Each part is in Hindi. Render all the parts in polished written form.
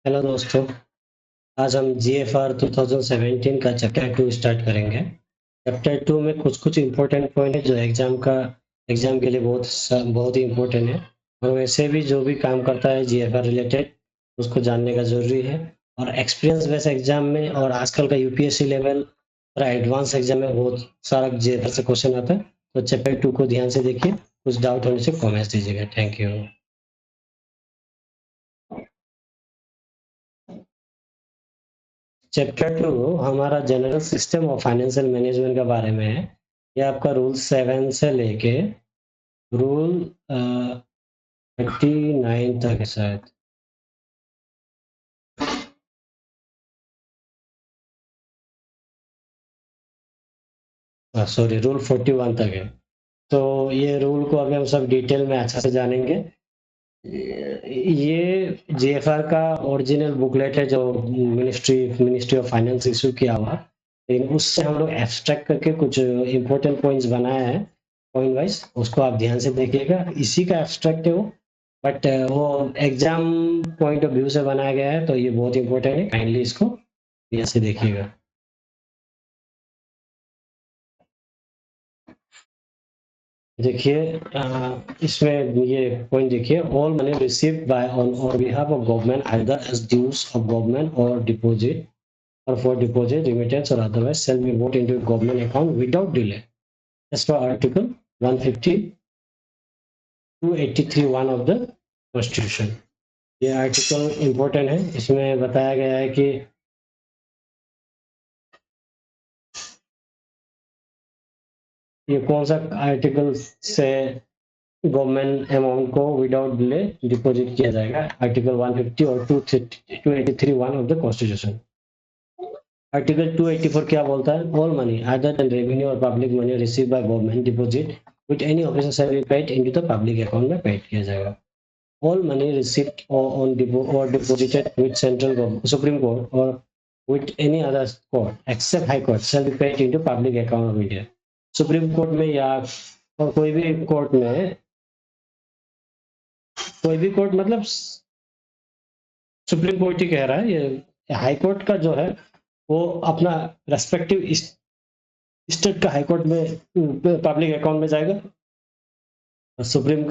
हेलो दोस्तों, आज हम जीएफआर 2017 का चैप्टर 2 स्टार्ट करेंगे। चैप्टर 2 में कुछ-कुछ इम्पोर्टेंट पॉइंट है जो एग्जाम के लिए बहुत ही इम्पोर्टेंट है और वैसे भी जो भी काम करता है जीएफआर रिलेटेड उसको जानने का ज़रूरी है। और एक्सपीरियंस बेस्ड एग्जाम में और आजकल का यूपीएससी लेवल और एडवांस एग्जाम में बहुत सारा जीएफआर से क्वेश्चन आता है। तो चैप्टर 2 को ध्यान से देखिए, कुछ डाउट होने से कमेंट्स दीजिएगा। Thank you. चैप्टर 2 हमारा general system of financial management के बारे में है। ये आपका रूल 7 से लेके रूल 39 तक है शायद। सॉरी, रूल 41 तक है। तो ये रूल को अभी हम सब डिटेल में अच्छा से जानेंगे। ये जीएफआर का ओरिजिनल बुकलेट है जो मिनिस्ट्री ऑफ फाइनेंस इशू किया हुआ, लेकिन उससे हम लोग एब्स्ट्रैक्ट करके कुछ इंपॉर्टेंट पॉइंट्स बनाए हैं पॉइंट वाइज। उसको आप ध्यान से देखिएगा, इसी का एब्स्ट्रैक्ट है वो, बट वो एग्जाम पॉइंट ऑफ व्यू से बनाया गया है तो ये बहुत इंपॉर्टेंट है। काइंडली इसको ध्यान से देखिएगा। देखिए, इसमें ये पॉइंट देखिए, all money received by on behalf of government either as dues of government और deposit or for deposit, remittance or otherwise shall be brought into a government account without delay as per Article 150 to 83 1 of the Constitution। ये आर्टिकल इम्पोर्टेंट है। इसमें बताया गया है कि ये कौन सा आर्टिकल से गवर्नमेंट अमाउंट को विदाउट डिले डिपॉजिट किया जाएगा। आर्टिकल 150 और 283 1 ऑफ द कॉन्स्टिट्यूशन। आर्टिकल 284 क्या बोलता है? All money other than revenue और public money received by government deposit with any officer shall be paid into the public account में पेड किया जाएगा। All money received or deposited with central government, Supreme Court or with any other court except High Court shall be paid into public account of India। Supreme court में या और कोई भी कोर्ट मतलब सुप्रीम कोर्ट ही कह रहा है ये। हाई कोर्ट का जो है वो अपना रेस्पेक्टिव स्टेट का हाई कोर्ट में पब्लिक अकाउंट में जाएगा, और सुप्रीम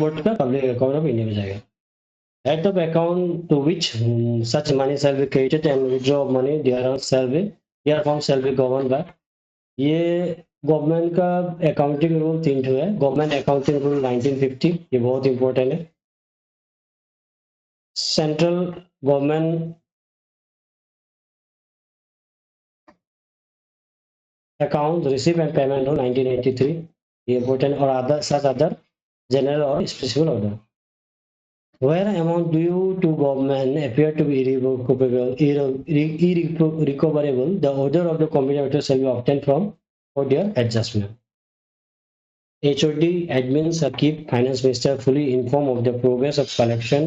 कोर्ट का पब्लिक अकाउंट ऑफ इंडिया में जाएगा। At the account to which such money shall be credited and withdraw of money thereupon shall be governed by। ये गवर्नमेंट का अकाउंटिंग रूल 3 ठो है। गवर्नमेंट अकाउंटिंग रूल 1950, ये बहुत इंपॉर्टेंट है। Central government account receive and payment rule 1983, ये इंपॉर्टेंट। और अदर जनरल और special order where amount due to government appear to be irrecoverable, the order of the competent shall be obtained from for their adjustment। HOD admins keep finance minister fully informed of the progress of collection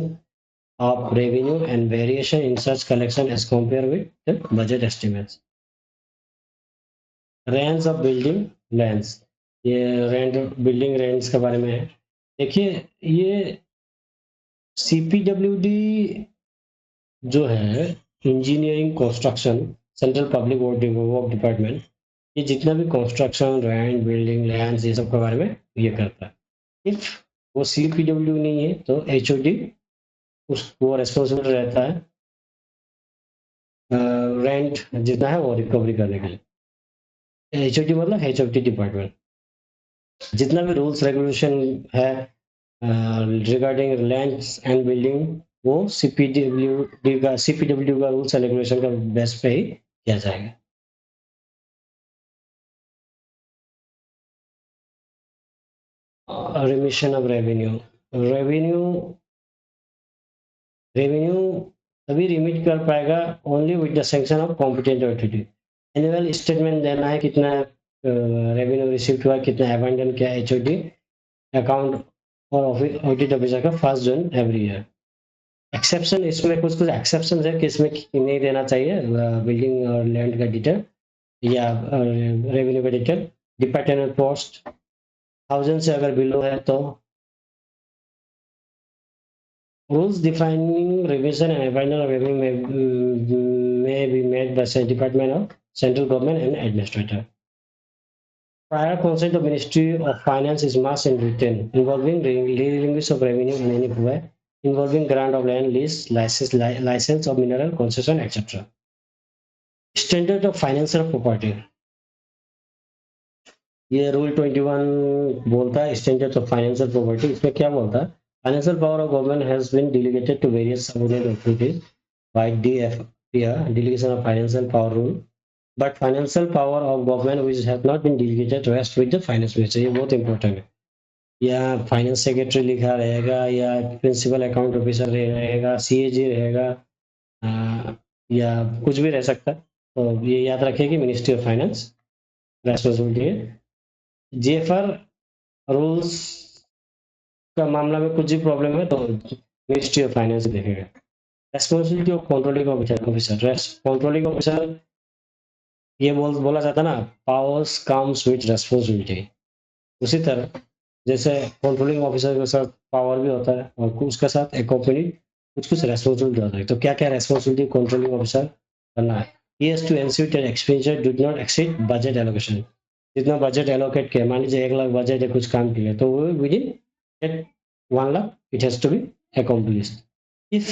of revenue and variation in such collection as compared with the budget estimates। Rents of building lands, ये रेंट बिल्डिंग रेंट्स के बारे में है। देखिए, ये CPWD जो है, engineering construction central public work department, ये जितना भी कंस्ट्रक्शन रेंट बिल्डिंग लैंड ये सब के बारे में ये करता है। इफ वो CPWD नहीं है तो HOD उसको रेस्पॉन्सिबल रहता है रेंट जितना है वो रिकवरी करने के लिए। HOD मतलब हेड ऑफ द डिपार्टमेंट। जितना भी रूल्स रेगुलेशन है रिगार्डिंग लैंड्स एंड बिल्डिंग, वो CPWD का रूल्स एंड रेगुलेशन का बेस पे ही किया जाएगा। Remission of revenue, revenue revenue तभी रिमिट कर पाएगा only with the sanction of competent authority. Annual statement देना है, कितना रेवेन्यू रिसीव हुआ, कितना अबंडन किया HOD अकाउंट और ऑडिट ऑफिसर का 1 जून एवरी ईयर। एक्सेप्शन, इसमें कुछ एक्सेप्शन है कि इसमें नहीं देना चाहिए बिल्डिंग और लैंड का डिटेल या रेवेन्यू का डिटेल। डिपार्टमेंट पोस्ट 1000 से अगर बिलो है तो Rules defining revision and final revenue may be made by the Department of Central Government and Administrator. Prior consent of Ministry of Finance is must and written, involving release of revenue in any way, involving grant of land, lease, license of mineral, concession, etc. Standard of financial property. ये रूल 21 बोलता है स्टैंडर्ड्स ऑफ फाइनेंशियल प्रॉपर्टी. इसमें क्या बोलता है? Financial power of government has been delegated to various subordinate authorities by delegation of financial power rule, but financial power of government which have not been delegated rests with the finance minister. ये बहुत इंपॉर्टेंट है. या फाइनेंस सेक्रेटरी लिखा रहेगा, या प्रिंसिपल अकाउंट ऑफिसर रहेगा, सीएजी रहेगा, या कुछ भी रह सकता है. तो ये याद रखिए कि मिनिस्ट्री ऑफ फाइनेंस रेस्पॉन्सिबिलिटी है. जेफर रूल्स का मामला में कुछ भी प्रॉब्लम है तो मिनिस्ट्री ऑफ फाइनेंस देखेगा. Responsibility of controlling officer. Controlling officer ये बोला जाता ना, पावर्स कम्स विद रेस्पॉन्सिबिलिटी. उसी तरह जैसे कंट्रोलिंग ऑफिसर के साथ पावर भी होता है और उसके साथ अकॉम्पनीड कुछ रेस्पॉन्सिबिलिटी होता है. तो क्या क्या रेस्पॉन्सिबिलिटी कंट्रोलिंग ऑफिसर करना है? He has to ensure that expenditure do not exceed budget allocation. जितना बजट एलोकेट किया, मान लीजिए 1 लाख बजट है कुछ काम के लिए, तो वो with in 1 lakh it has to be accomplished. If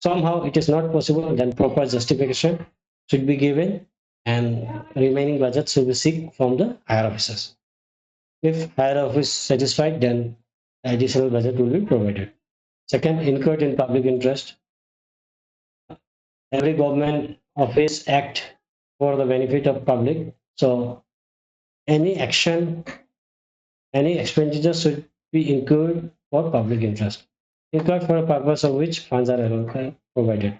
somehow it is not possible, then proper justification should be given and remaining budget should be seek from the higher officers. If higher office satisfied, then additional budget will be provided. Second, incurred in public interest. Every government office act for the benefit of public. So any action, any expenditure should be incurred for public interest, incurred for a purpose of which funds are provided.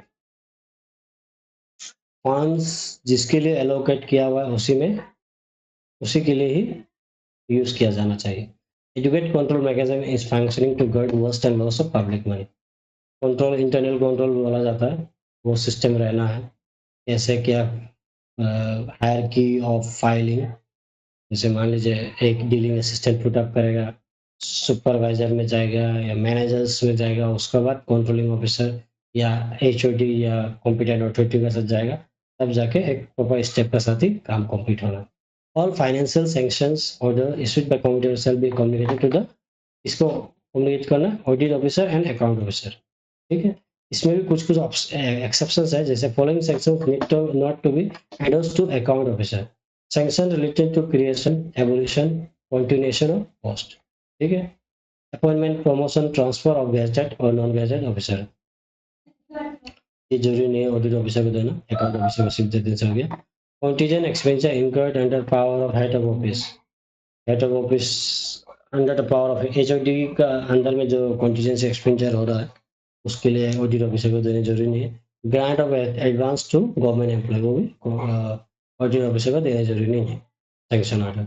Funds जिसके लिए allocate किया हुआ है उसी के लिए ही यूज किया जाना चाहिए. Adequate control mechanism is functioning to guard worst and loss of public money. Control internal control बोला जाता है, वो सिस्टम रहना है. जैसे क्या हायरकी ऑफ फाइलिंग. जैसे मान लीजिए एक डीलिंग असिस्टेंट पुटअप करेगा, सुपरवाइजर में जाएगा या मैनेजर्स में जाएगा, उसके बाद कंट्रोलिंग ऑफिसर या एचओडी या कॉम्पिटेंट अथॉरिटी के साथ जाएगा, तब जाके एक प्रॉपर स्टेप के साथ ही काम कंप्लीट होना. All financial sanctions order issued by competent shall be communicated to the, इसको कम्युनिकेट करना audit officer and account officer. ठीक है. इसमें भी कुछ एक्सेप्शंस है, जैसे following sections need to not to be एडोस to account officer. Sanction related to creation, evolution, continuation of post. ठीक है. Appointment, promotion, transfer of gazette और नॉन गैजेट ऑफिसर. ये जरूरी नहीं है ऑडिट ऑफिसर को देना, अकाउंट ऑफिसर को सिर्फ दे देना हो गया. Contingent expenditure incurred under power of head of office. Head of office under the power of HOD का अंदर में जो कंटीजेंसी एक्सपेंडिचर हो रहा है उसके लिए ऑडिट ऑफिसर को देने जरूरी नहीं है. Grant of advance to government employ, वो भी ऑडिट ऑफिसर को देने जरूरी नहीं है. Sanction order.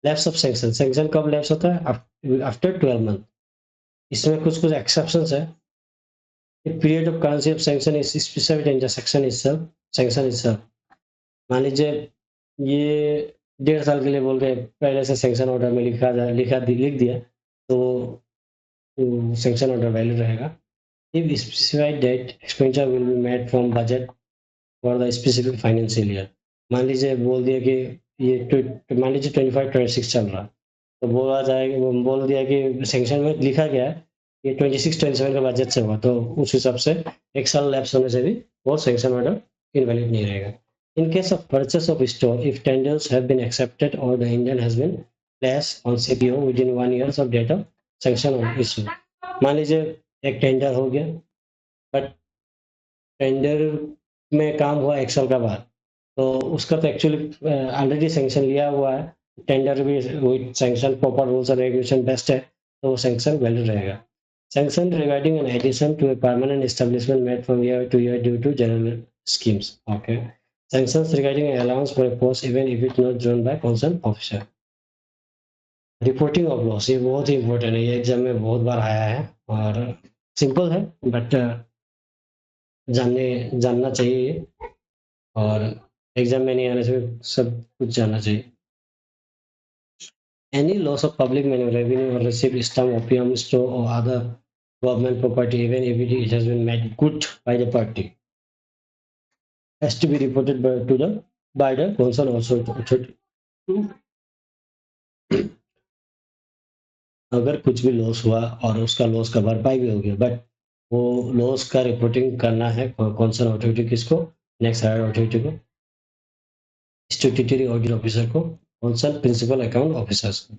Lapse of sanction. Sanction कब लैप्स होता है? After 12 month. इसमें कुछ एक्सेप्शंस है. Period of currency of sanction is specified in the section itself. Sanction itself. मान लीजिए ये 1.5 साल के लिए बोल के पहले से सैंक्शन ऑर्डर में लिख दिया तो सैंक्शन ऑर्डर वैलिड रहेगा. If specified that expenditure will be made from budget for the specific financial year. मान लीजिए बोल दिया कि ये मान लीजिए 25-26 चल रहा, तो बोला जाएगा, बोल दिया कि सेंक्शन में लिखा गया है ये 26-27 का बजट से हुआ, तो उस हिसाब से 1 साल लैप्स होने से भी वो सेंक्शन ऑर्डर इनवैलिड नहीं रहेगा. In case of purchase of store, if tenders have been accepted or the Indian has been placed on CPO within 1 year of date of sanction on issue. मान लीजिए एक टेंडर हो गया, बट टेंडर में काम हुआ 1 साल का बाद, तो उसका तो एक्चुअली ऑलरेडी सैंक्शन लिया हुआ है. टेंडर भी with sanction, proper rules and regulation best है, तो वो सैंक्शन वैलिड रहेगा. Sanction regarding an addition to a permanent establishment made from year to year due to general schemes. Okay. Sanctions regarding an allowance for a post even if it's not drawn by concerned officer. Reporting of loss, ये बहुत ही इंपॉर्टेंट है. ये एग्जाम में बहुत बार आया है और सिंपल है, बट जानना चाहिए और एग्जाम में नहीं आने से सब कुछ जानना चाहिए. Any loss of public money, revenue or received stamp, opium, store or other government property, even if it has been made good by the party, has to be reported by the concerned authority. अगर कुछ भी लॉस हुआ और उसका लॉस का भरपाई भी हो गया, बट वो लॉस का रिपोर्टिंग करना है कंसर्न अथॉरिटी किसको, नेक्स्ट हायर अथॉरिटी को, स्टैट्यूटरी ऑडिट ऑफिसर को, कंसर्न प्रिंसिपल अकाउंट ऑफिसर्स को।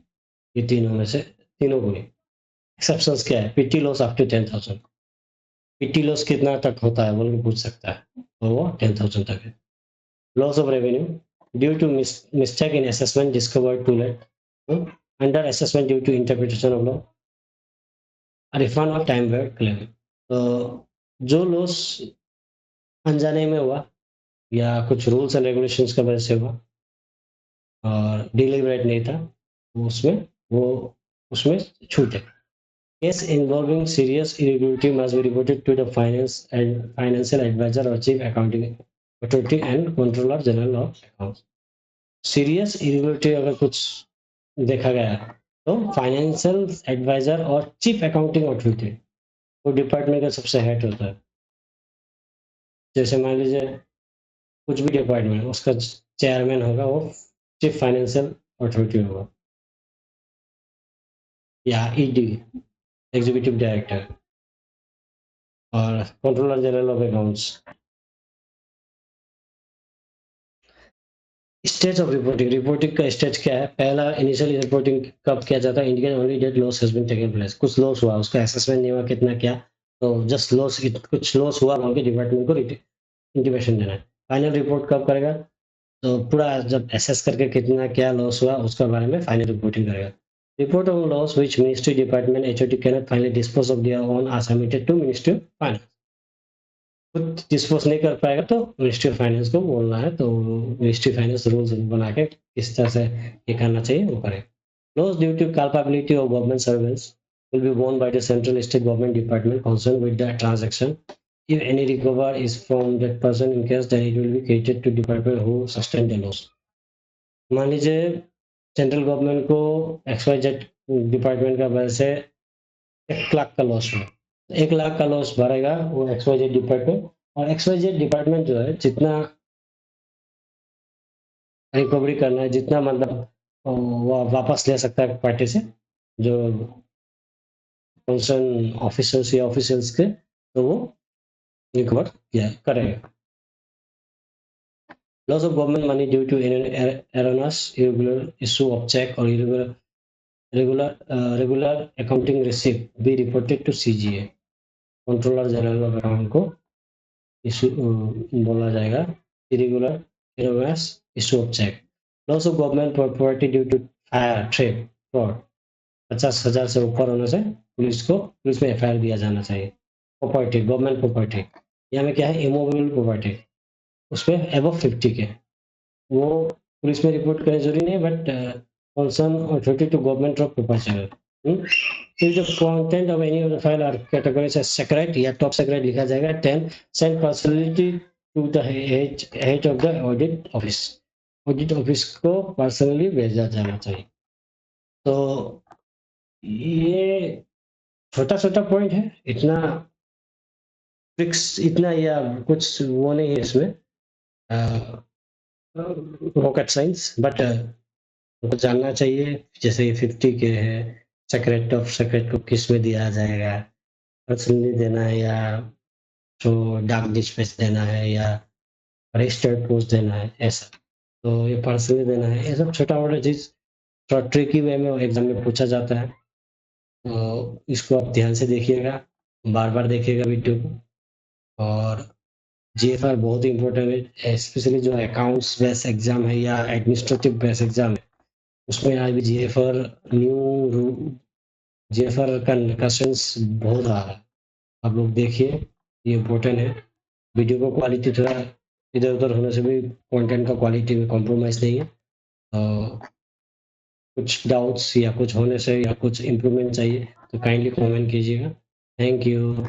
ये तीनों में से तीनों को नहीं। एक्सेप्शंस क्या है, PT loss after 10,000, PT loss कितना तक होता है बोल के पूछ सकता है, और वो 10,000 तक है। Loss of revenue due to mistake in assessment discovered too late, under assessment due to interpretation of law, refund of time where claim. तो जो लॉस अनजाने में हुआ या कुछ रूल्स एंड रेगुलेशंस की वजह से हुआ और डिलीवरेट नहीं था, वो उसमें छूट है। Case involving serious irregularity must be reported to the financial advisor or chief accounting authority and controller general of accounts. Serious irregularity अगर कुछ देखा गया तो फाइनेंशियल एडवाइजर और चीफ अकाउंटिंग अथॉरिटी, वो डिपार्टमेंट का सबसे हेड होता है। जैसे मान लीजिए कुछ भी डिपार्टमेंट, उसका चेयरमैन होगा वो चीफ फाइनेंशियल अथॉरिटी होगा, या ईडी एग्जीक्यूटिव डायरेक्टर, और controller general of accounts. Stage of reporting, reporting का स्टेज क्या है? पहला इनिशियल रिपोर्टिंग कब किया जाता है? Indicate only that loss has been taken place, कुछ लॉस हुआ, उसका असेसमेंट नहीं हुआ कितना क्या, तो जस्ट लॉस, कुछ लॉस हुआ बोल के डिपार्टमेंट को इंटीमेशन देना है। फाइनल रिपोर्ट कब करेगा? तो पूरा जब असेस करके कितना क्या लॉस हुआ उसका बारे में फाइनल रिपोर्टिंग करेगा। Report on loss which ministry department HOD can not finally dispose of their own are submitted to ministry of finance. खुद डिस्पोज नहीं कर पाएगा तो मिनिस्ट्री ऑफ फाइनेंस को बोलना है, तो मिनिस्ट्री फाइनेंस रूल्स बना के किस तरह से ये करना चाहिए वो करे। Loss due to culpability of government servants will be borne by the central state government department concerned with the transaction. If any recover is from that person in case, then it will be credited to department who sustained the loss. मान लीजिए सेंट्रल गवर्नमेंट को XYZ डिपार्टमेंट का वजह से 1 लाख का लॉस हुआ, 1 लाख का लॉस भरेगा वो XYZ डिपार्टमेंट, और XYZ डिपार्टमेंट जो है जितना रिकवरी करना है, जितना मतलब वो वापस ले सकता है पार्टी से, जो कंसर्न ऑफिसर्स या ऑफिशियल्स के, तो वो रिकवर किया करेगा। Loss of government money due to erroneous irregular issue of check or regular accounting receipt be reported to CGA, controller general of account को इशू बोला जाएगा, irregular erroneous issue of check। Loss of government property due to fire, threat, fraud, 50,000 से ऊपर होने से पुलिस में FIR दिया जाना चाहिए। प्रॉपर्टी, गवर्नमेंट प्रॉपर्टी, यहाँ में क्या है, इमूवेबल प्रॉपर्टी, उसमें अबव 50 के, वो पुलिस में रिपोर्ट करना जरूरी नहीं, but concern authority to government of property. If the content of any of the file are categorized as secret या top secret लिखा जाएगा, 10 send personally to the head of the audit office, audit office को पर्सनली भेजा जाना चाहिए। तो ये छोटा पॉइंट है, इतना फिक्स, इतना या कुछ वो नहीं है इसमें रॉकेट साइंस, बट उनको जानना चाहिए। जैसे 50 के है, सेक्रेट ऑफ सेक्रेट को किस में दिया जाएगा, पर्सनली देना है या जो डाक डिस्पैच देना है या रजिस्टर्ड पोस्ट देना है, ऐसा। तो ये पर्सनली देना है, ये सब छोटा मोटा चीज़ थोड़ा ट्रिकी वे में एग्जाम में पूछा जाता है, तो इसको आप ध्यान से देखिएगा, बार देखिएगा वीडियो को। और GFR बहुत ही इम्पोर्टेंट है, स्पेशली जो अकाउंट्स बेस्ड एग्जाम है या एडमिनिस्ट्रेटिव बेस्ड एग्जाम है, उसमें अभी GFR का क्वेश्चंस बहुत आ रहा है, आप लोग देखिए, ये इम्पोर्टेंट है। वीडियो को क्वालिटी थोड़ा इधर उधर होने से भी कंटेंट का क्वालिटी में कॉम्प्रोमाइज़ नहीं है। कुछ डाउट्स या कुछ होने से या कुछ इम्प्रूवमेंट चाहिए तो काइंडली कमेंट कीजिएगा। Thank you.